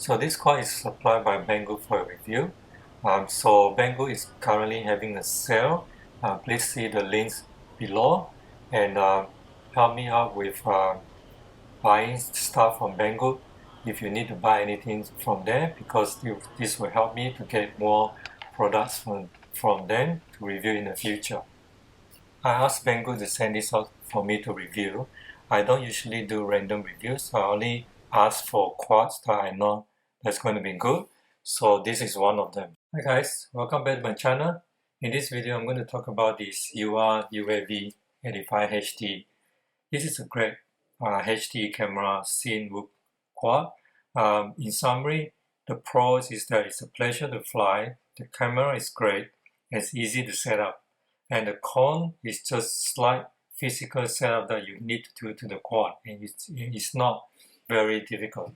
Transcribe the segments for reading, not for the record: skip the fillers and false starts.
So this quad is supplied by Banggood for review. So Banggood is currently having a sale. Please see the links below and help me out with buying stuff from Banggood if you need to buy anything from there, because this will help me to get more products from them to review in the future. I asked Banggood to send this out for me to review. I don't usually do random reviews, so I only ask for quads that I know that's going to be good. So this is one of them. Hi guys, welcome back to my channel. In this video, I'm going to talk about this URUAV 85HD. This is a great HD camera scene whoop quad. In summary, the pros is that it's a pleasure to fly, the camera is great, it's easy to set up, and the con is just slight physical setup that you need to do to the quad, and it's not very difficult.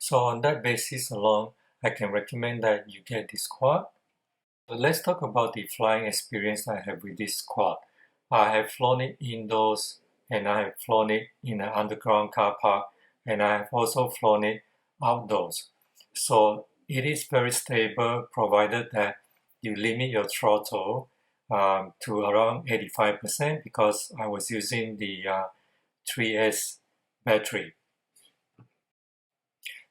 So on that basis alone, I can recommend that you get this quad. But let's talk about the flying experience I have with this quad. I have flown it indoors, and I have flown it in an underground car park, and I have also flown it outdoors. So it is very stable, provided that you limit your throttle to around 85%, because I was using the 3S battery.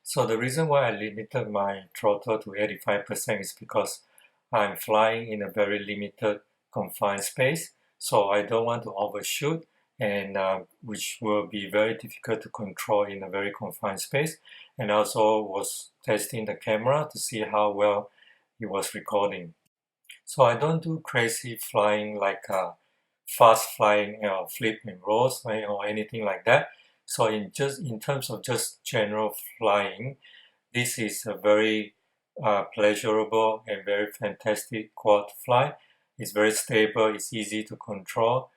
So the reason why I limited my throttle to 85% is because I'm flying in a very limited confined space, so I don't want to overshoot, and which will be very difficult to control in a very confined space. And I also was testing the camera to see how well it was recording. So I don't do crazy flying like fast flying, flip and rolls or anything like that. So in terms of just general flying, this is a very pleasurable and very fantastic quad to fly. It's very stable, it's easy to control,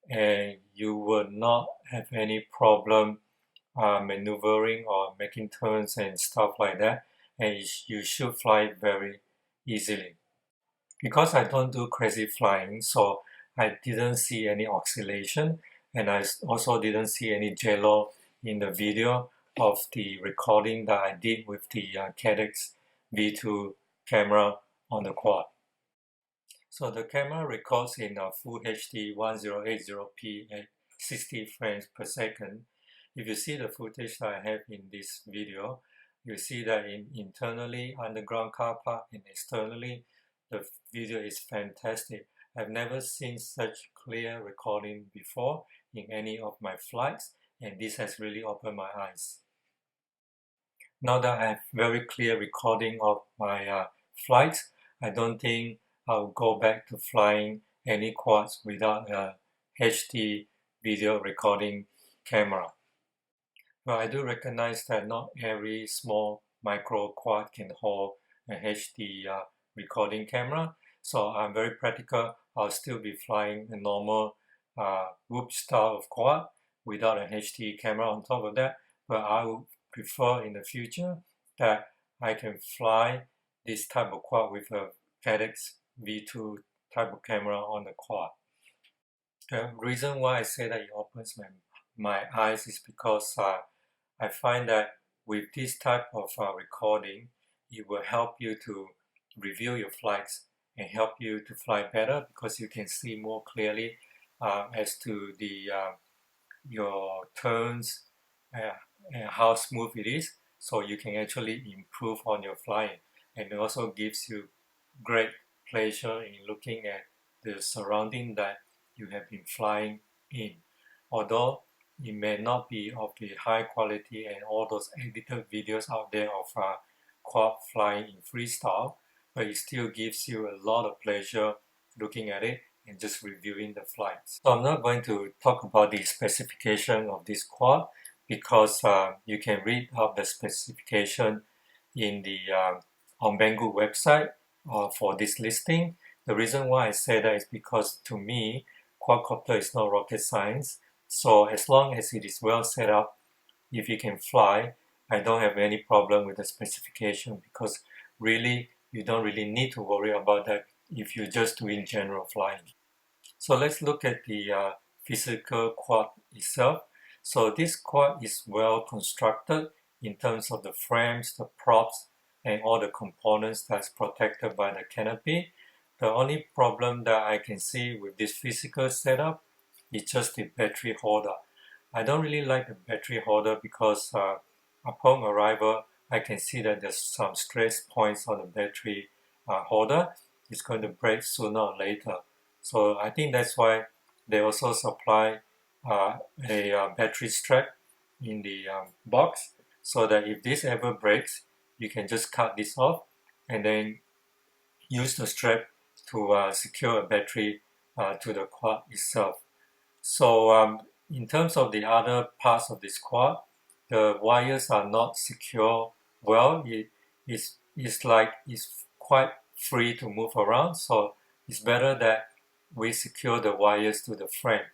and you will not have any problem maneuvering or making turns and stuff like that, and you should fly very easily. Because I don't do crazy flying, so I didn't see any oscillation, and I also didn't see any jello in the video of the recording that I did with the Cadex V2 camera on the quad. So the camera records in Full HD 1080p at 60 frames per second. If you see the footage that I have in this video, you see that internally underground car park and externally the video is fantastic. I've never seen such clear recording before in any of my flights, and this has really opened my eyes. Now that I have very clear recording of my flights, I don't think I'll go back to flying any quads without a HD video recording camera. But I do recognize that not every small micro quad can hold a HD recording camera, so I'm very practical. I'll still be flying a normal whoop style of quad without a HD camera on top of that, but I would prefer in the future that I can fly this type of quad with a Cadex V2 type of camera on the quad. The reason why I say that it opens my eyes is because I find that with this type of recording, it will help you to review your flights and help you to fly better, because you can see more clearly as to the your turns and how smooth it is, so you can actually improve on your flying, and it also gives you great pleasure in looking at the surrounding that you have been flying in. Although it may not be of the high quality and all those edited videos out there of quad flying in freestyle, but it still gives you a lot of pleasure looking at it and just reviewing the flights. So I'm not going to talk about the specification of this quad, because you can read up the specification in the on Banggood website for this listing. The reason why I say that is because, to me, quadcopter is not rocket science. So as long as it is well set up, if you can fly, I don't have any problem with the specification, because really you don't really need to worry about that if you're just doing general flying. So let's look at the physical quad itself. So this quad is well constructed in terms of the frames, the props, and all the components that's protected by the canopy. The only problem that I can see with this physical setup is just the battery holder. I don't really like the battery holder because upon arrival, I can see that there's some stress points on the battery holder. It's going to break sooner or later. So I think that's why they also supply a battery strap in the box, so that if this ever breaks, you can just cut this off and then use the strap to secure a battery to the quad itself. So in terms of the other parts of this quad, the wires are not secure well. It's quite free to move around, so it's better that we secure the wires to the frame.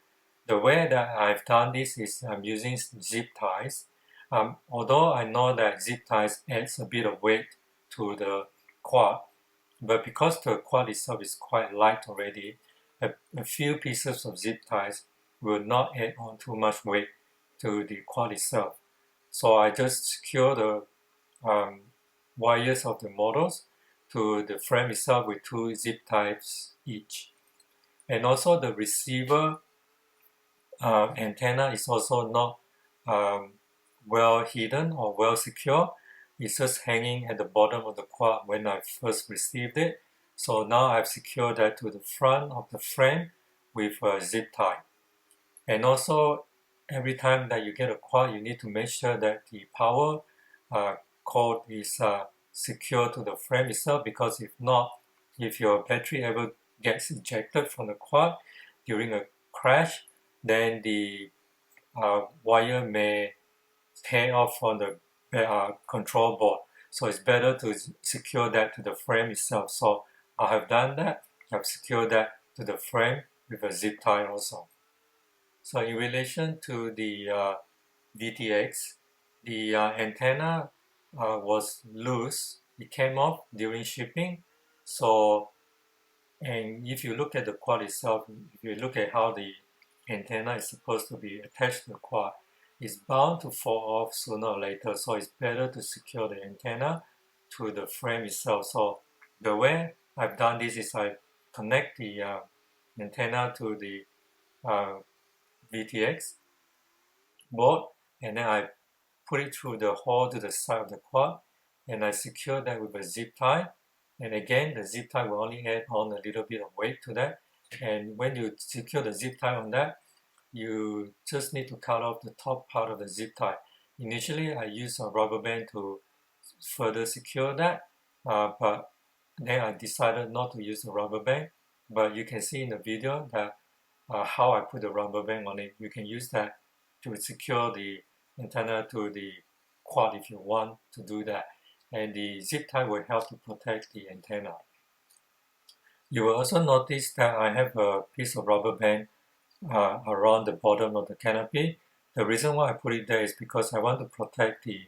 The way that I've done this is I'm using zip ties. Although I know that zip ties adds a bit of weight to the quad, but because the quad itself is quite light already, a few pieces of zip ties will not add on too much weight to the quad itself. So I just secure the wires of the models to the frame itself with 2 zip ties each. And also the receiver antenna is also not well hidden or well secure. It's just hanging at the bottom of the quad when I first received it. So now I've secured that to the front of the frame with a zip tie. And also, every time that you get a quad, you need to make sure that the power cord is secure to the frame itself, because if not, if your battery ever gets ejected from the quad during a crash, then the wire may tear off from the control board. So it's better to secure that to the frame itself. So I have done that. I've secured that to the frame with a zip tie also. So in relation to the VTX, the antenna was loose. It came off during shipping. So, and if you look at the quad itself, if you look at how the antenna is supposed to be attached to the quad, it's bound to fall off sooner or later. So it's better to secure the antenna to the frame itself. So the way I've done this is I connect the antenna to the VTX board, and then I put it through the hole to the side of the quad, and I secure that with a zip tie. And again, the zip tie will only add on a little bit of weight to that. And when you secure the zip tie on that, you just need to cut off the top part of the zip tie. Initially, I used a rubber band to further secure that, but then I decided not to use the rubber band. But you can see in the video that how I put the rubber band on it. You can use that to secure the antenna to the quad if you want to do that. And the zip tie will help to protect the antenna. You will also notice that I have a piece of rubber band around the bottom of the canopy. The reason why I put it there is because I want to protect the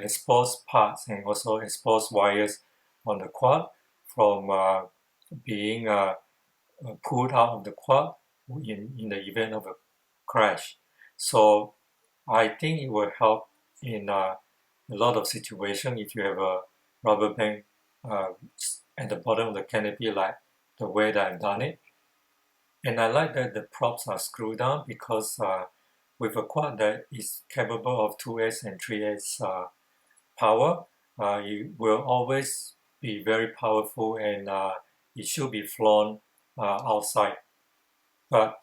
exposed parts and also exposed wires on the quad from being pulled out of the quad in the event of a crash. So I think it will help in a lot of situations if you have a rubber band at the bottom of the canopy, like the way that I've done it. And I like that the props are screwed down, because with a quad that is capable of 2S and 3S power, it will always be very powerful, and it should be flown outside. But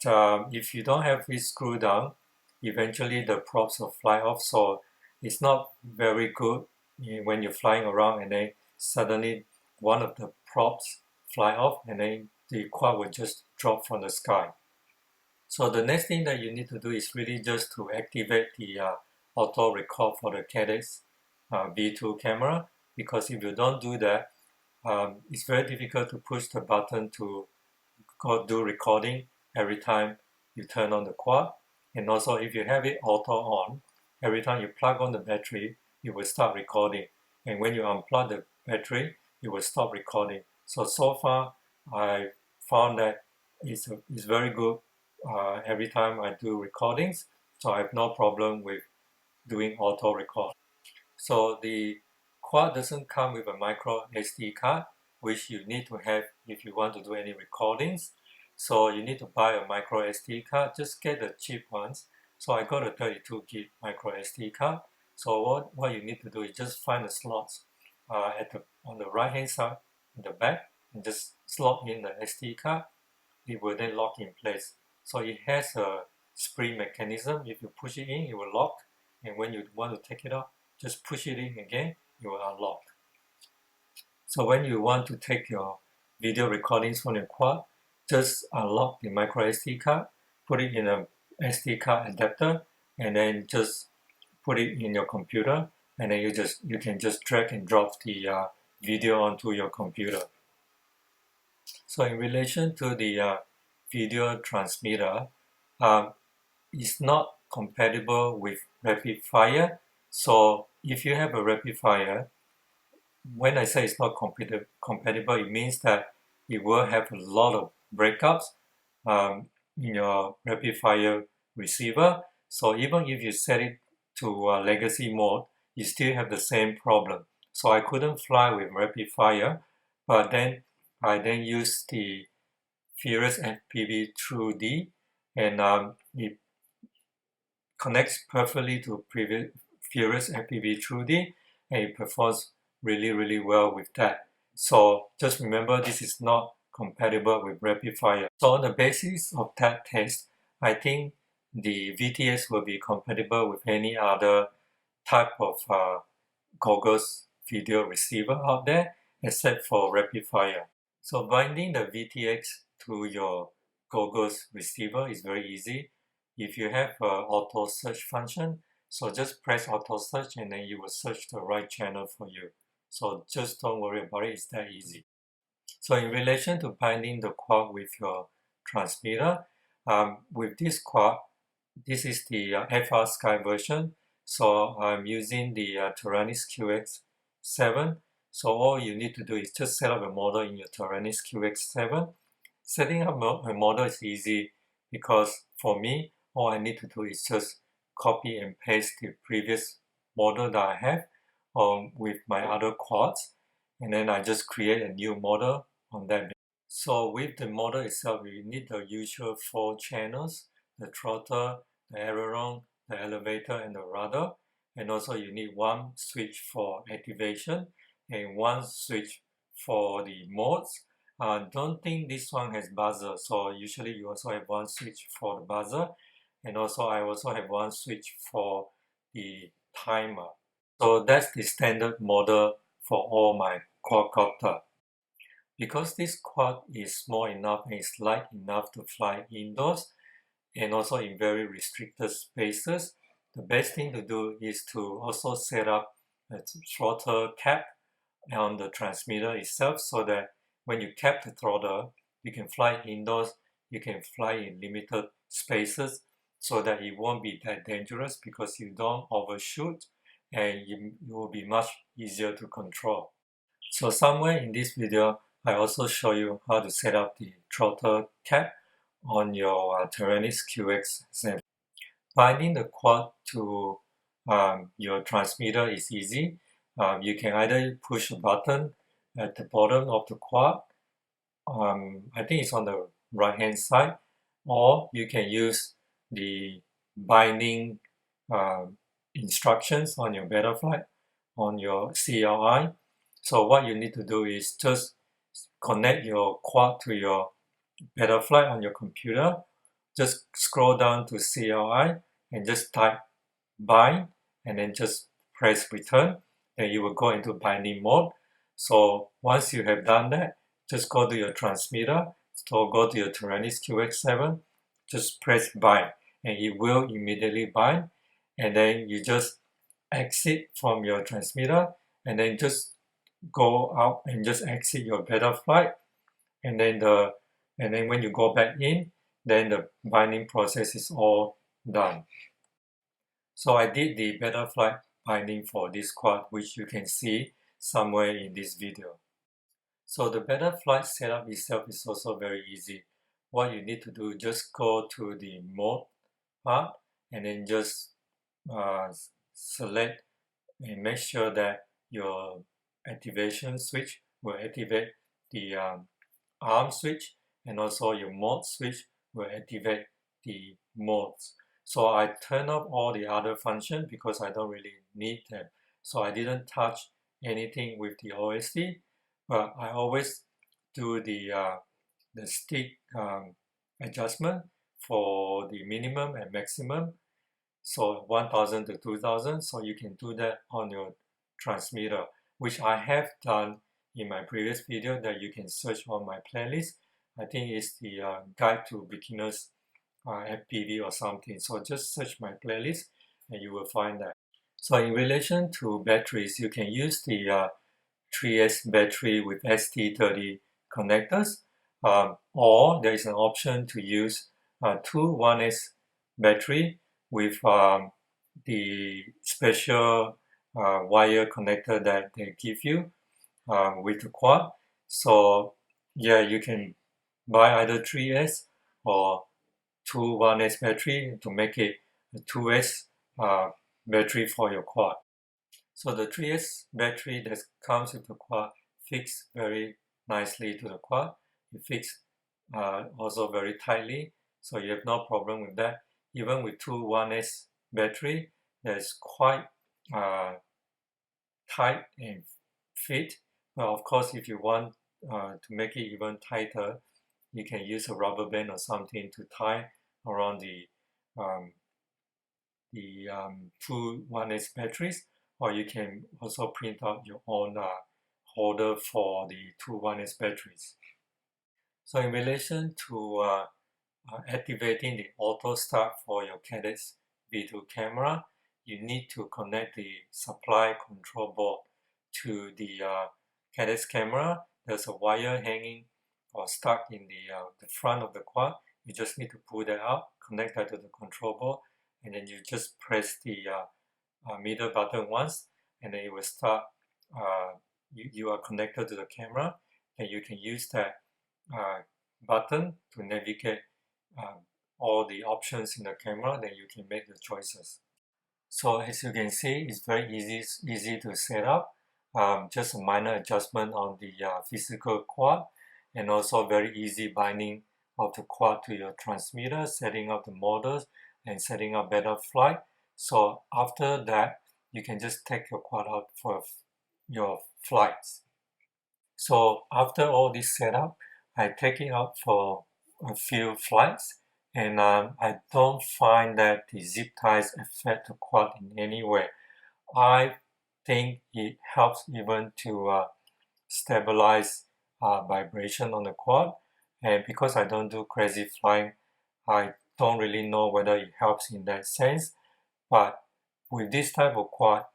if you don't have it screwed down, eventually the props will fly off. So it's not very good when you're flying around and then suddenly one of the props fly off and then the quad will just drop from the sky. So the next thing that you need to do is really just to activate the auto record for the Cadex V2 camera, because if you don't do that, it's very difficult to push the button to go do recording every time you turn on the quad. And also if you have it auto on, every time you plug on the battery, it will start recording. And when you unplug the battery, it will stop recording. So far, I found that it's very good every time I do recordings. so I have no problem with doing auto record. So the quad doesn't come with a micro SD card, which you need to have if you want to do any recordings. So you need to buy a micro SD card. Just get the cheap ones. So I got a 32 gig micro SD card. So what you need to do is just find the slots on the right hand side in the back and just slot in the SD card. It will then lock in place. So it has a spring mechanism. If you push it in, it will lock. And when you want to take it out, just push it in again, it will unlock. So when you want to take your video recordings from your quad, just unlock the micro SD card, put it in a SD card adapter, and then just put it in your computer, and then you can just drag and drop the video onto your computer. So in relation to the video transmitter, it's not compatible with rapid fire. So if you have a rapid fire, when I say it's not compatible, it means that it will have a lot of breakups in your rapid fire receiver. So even if you set it to legacy mode, you still have the same problem. So I couldn't fly with rapid fire, but then I then used the Furious FPV TrueD, and it connects perfectly to previous Furious FPV TrueD, and it performs really well with that. So just remember, this is not compatible with rapid fire. So on the basis of that test, I think the VTX will be compatible with any other type of goggles video receiver out there except for rapid fire. So binding the VTX to your goggles receiver is very easy. If you have an auto search function, so just press auto search and then you will search the right channel for you. So just don't worry about it, it's that easy. So in relation to binding the quad with your transmitter, with this quad, this is the FR Sky version. So I'm using the Taranis QX7. So all you need to do is just set up a model in your Taranis QX7. Setting up a model is easy because for me, all I need to do is just copy and paste the previous model that I have with my other quads, and then I just create a new model on that. So with the model itself, you need the usual 4 channels: the throttle, the aileron, the elevator, and the rudder. And also you need 1 switch for activation and 1 switch for the modes. Don't think this one has buzzer, so usually you also have 1 switch for the buzzer, and also I also have 1 switch for the timer. So that's the standard model for all my quadcopter. Because this quad is small enough and is light enough to fly indoors and also in very restricted spaces, the best thing to do is to also set up a throttle cap on the transmitter itself, so that when you cap the throttle, you can fly indoors, you can fly in limited spaces, so that it won't be that dangerous because you don't overshoot and it will be much easier to control. So somewhere in this video, I also show you how to set up the throttle cap on your Taranis QX7. Binding the quad to your transmitter is easy. You can either push a button at the bottom of the quad, I think it's on the right hand side, or you can use the binding instructions on your Betaflight, on your CLI. So what you need to do is just connect your quad to your Betaflight on your computer. Just scroll down to CLI and just type bind and then just press return, and you will go into binding mode. So once you have done that, just go to your transmitter, so go to your Taranis QX7, just press bind and it will immediately bind, and then you just exit from your transmitter and then just go out and just exit your Betaflight, and then when you go back in, then the binding process is all done. So I did the Betaflight binding for this quad, which you can see somewhere in this video. So the Betaflight setup itself is also very easy. What you need to do, just go to the mode part and then just select and make sure that your activation switch will activate the arm switch, and also your mode switch will activate the modes. So I turn off all the other functions because I don't really need them. So I didn't touch anything with the OSD, but I always do the stick adjustment for the minimum and maximum. So 1000 to 2000. So you can do that on your transmitter, which I have done in my previous video that you can search on my playlist. I think it's the guide to beginners FPV or something. So just search my playlist and you will find that. So in relation to batteries, you can use the 3S battery with ST30 connectors, or there is an option to use two 1S battery with the special wire connector that they give you with the quad. So yeah, you can buy either 3S or two 1S battery to make it a 2S battery for your quad. So the 3S battery that comes with the quad fits very nicely to the quad. It fits also very tightly, so you have no problem with that. Even with two 1S battery, that's quite tight and fit. Well, of course, if you want to make it even tighter, you can use a rubber band or something to tie around the two 1S batteries, or you can also print out your own holder for the two 1S batteries. So in relation to activating the auto start for your Cadet's video camera, you need to connect the supply control board to the Cadet's camera. There's a wire hanging or stuck in the front of the quad. You just need to pull that out, connect that to the control board, and then you just press the middle button once, and then it will start. You are connected to the camera, and you can use that button to navigate all the options in the camera. Then you can make the choices. So as you can see, it's very easy to set up. Just a minor adjustment on the physical quad, and also very easy binding of the quad to your transmitter, setting up the models and setting up better flight. So after that, you can just take your quad out for your flights. So after all this setup, I take it out for a few flights, and I don't find that the zip ties affect the quad in any way. I think it helps even to stabilize vibration on the quad, and because I don't do crazy flying, I don't really know whether it helps in that sense. But with this type of quad,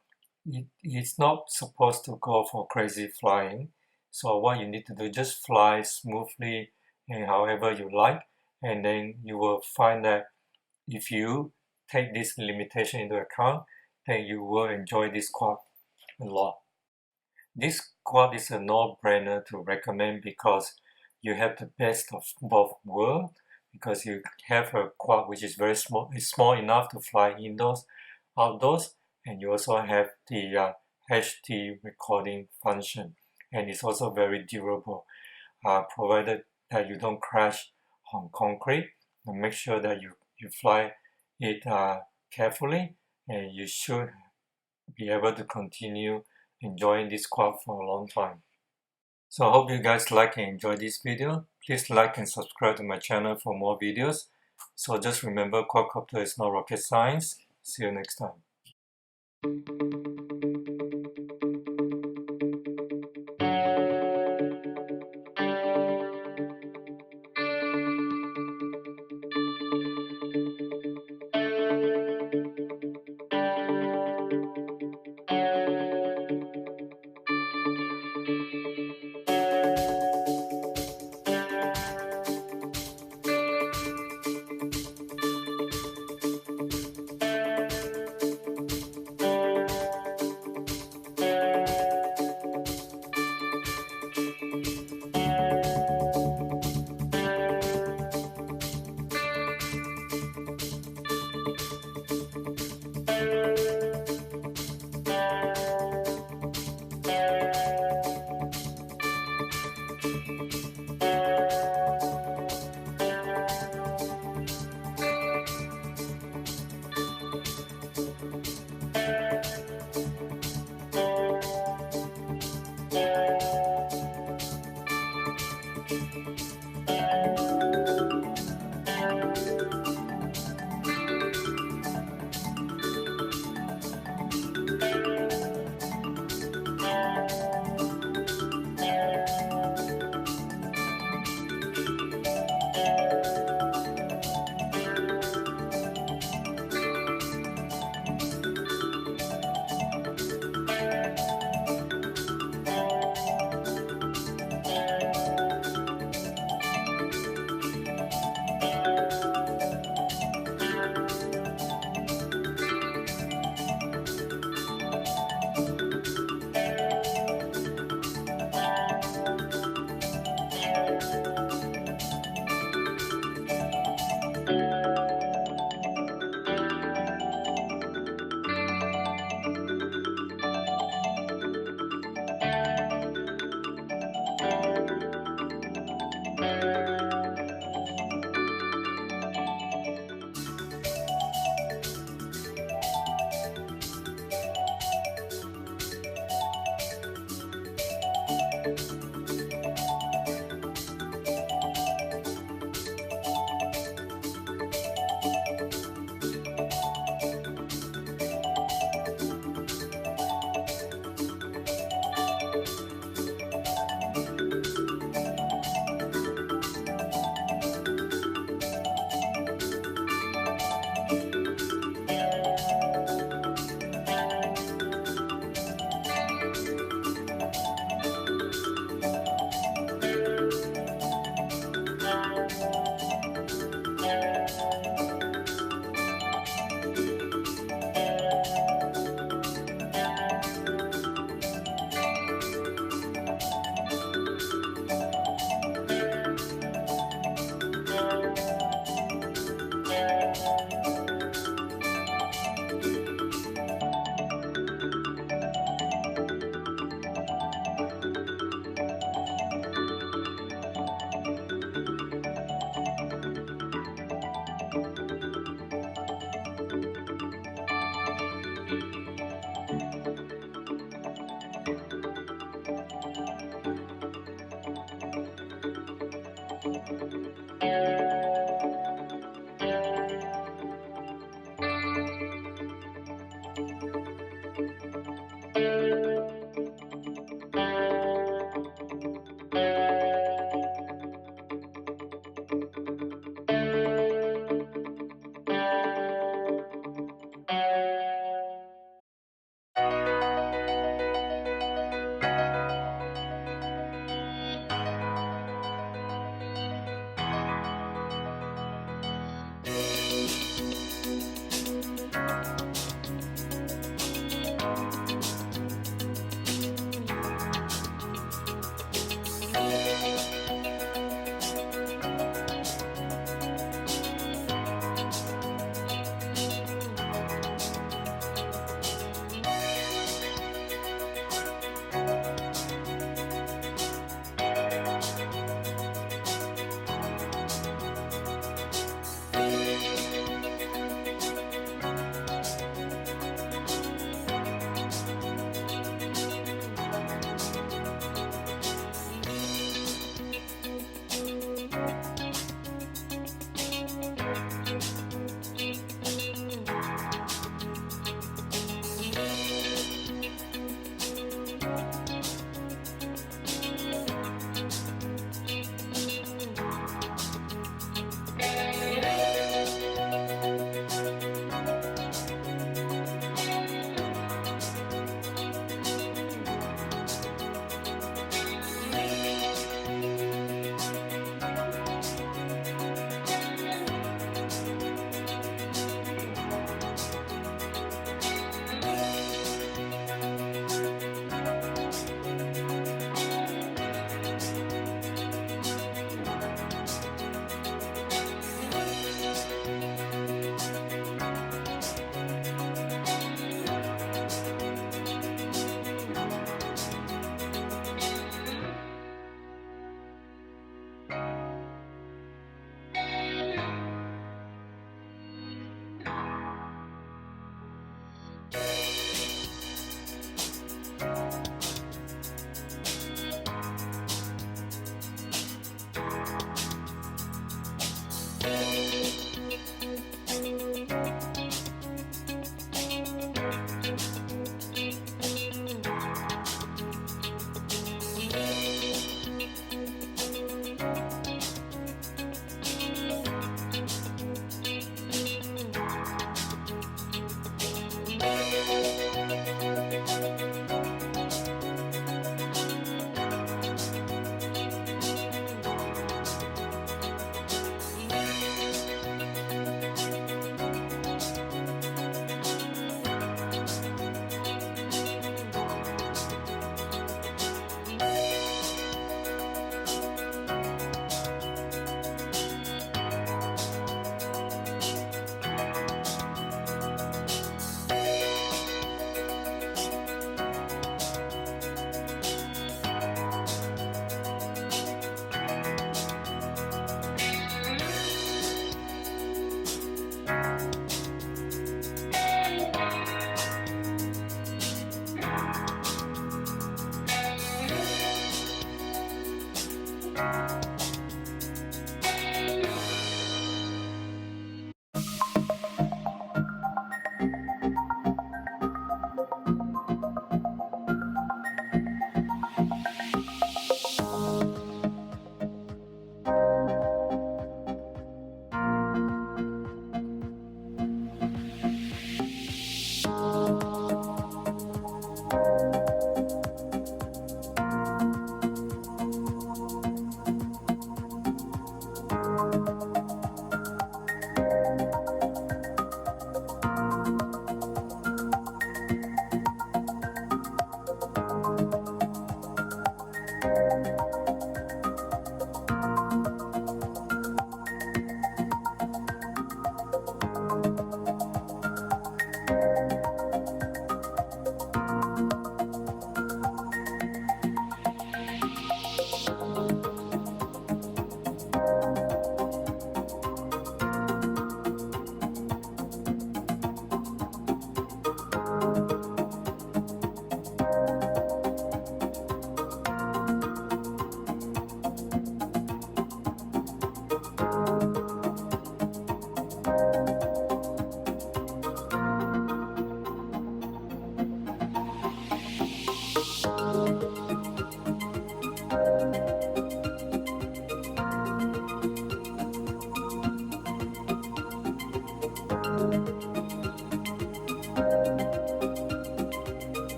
it's not supposed to go for crazy flying. So what you need to do, just fly smoothly and however you like, and then you will find that if you take this limitation into account, then you will enjoy this quad a lot. This quad is a no-brainer to recommend because you have the best of both worlds, because you have a quad which is very small. It's small enough to fly indoors, outdoors, and you also have the HD recording function, and it's also very durable, provided that you don't crash on concrete. And make sure that you fly it carefully, and you should be able to continue enjoying this quad for a long time. So I hope you guys like and enjoy this video. Please like and subscribe to my channel for more videos. So just remember, quadcopter is not rocket science. See you next time.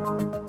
you.